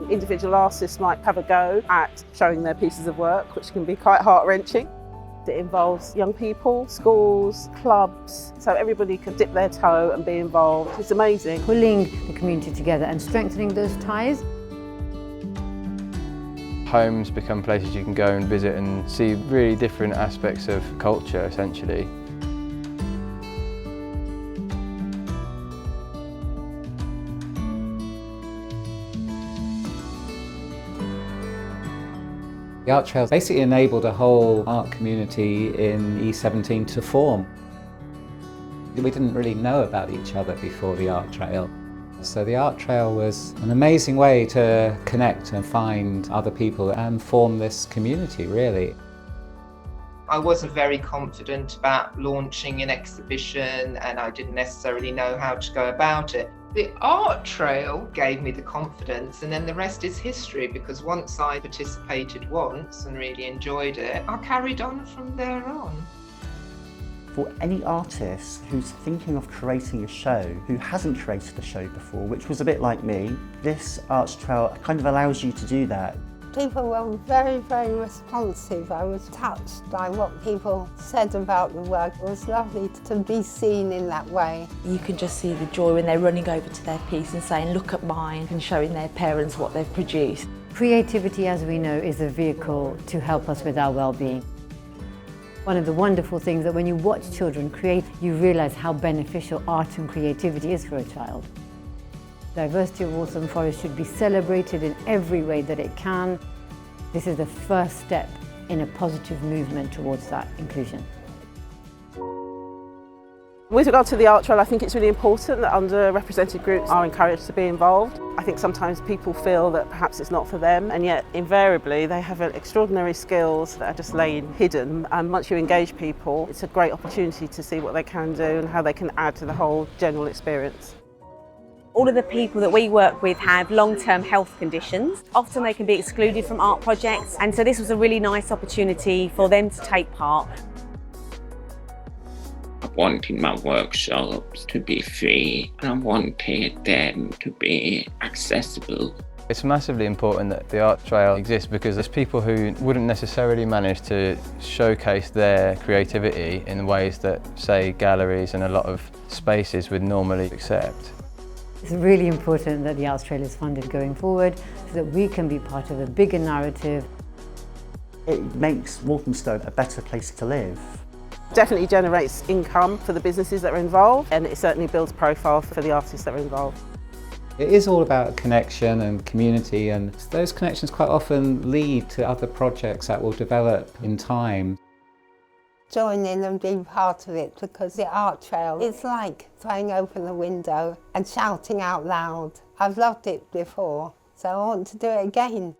Individual artists might have a go at showing their pieces of work, which can be quite heart-wrenching. It involves young people, schools, clubs, so everybody can dip their toe and be involved. It's amazing. Pulling the community together and strengthening those ties. Homes become places you can go and visit and see really different aspects of culture, essentially. The Art Trail basically enabled a whole art community in E17 to form. We didn't really know about each other before the Art Trail. So the Art Trail was an amazing way to connect and find other people and form this community, really. I wasn't very confident about launching an exhibition and I didn't necessarily know how to go about it. The Art Trail gave me the confidence, and then the rest is history, because once I participated once and really enjoyed it, I carried on from there on. For any artist who's thinking of creating a show, who hasn't created a show before, which was a bit like me, this Art Trail kind of allows you to do that. People were very, very responsive. I was touched by what people said about the work. It was lovely to be seen in that way. You can just see the joy when they're running over to their piece and saying, look at mine, and showing their parents what they've produced. Creativity, as we know, is a vehicle to help us with our well-being. One of the wonderful things that when you watch children create, you realise how beneficial art and creativity is for a child. Diversity of Waltham Forest should be celebrated in every way that it can. This is the first step in a positive movement towards that inclusion. With regard to the Art Trail, I think it's really important that underrepresented groups are encouraged to be involved. I think sometimes people feel that perhaps it's not for them, and yet invariably they have extraordinary skills that are just laying hidden, and once you engage people, it's a great opportunity to see what they can do and how they can add to the whole general experience. All of the people that we work with have long-term health conditions. Often they can be excluded from art projects, and so this was a really nice opportunity for them to take part. I wanted my workshops to be free, and I wanted them to be accessible. It's massively important that the Art Trail exists because there's people who wouldn't necessarily manage to showcase their creativity in ways that, say, galleries and a lot of spaces would normally accept. It's really important that the Art Trail is funded going forward so that we can be part of a bigger narrative. It makes Walthamstow a better place to live. Definitely generates income for the businesses that are involved, and it certainly builds profile for the artists that are involved. It is all about connection and community, and those connections quite often lead to other projects that will develop in time. Join in and be part of it, because the Art Trail is like throwing open the window and shouting out loud. I've loved it before, so I want to do it again.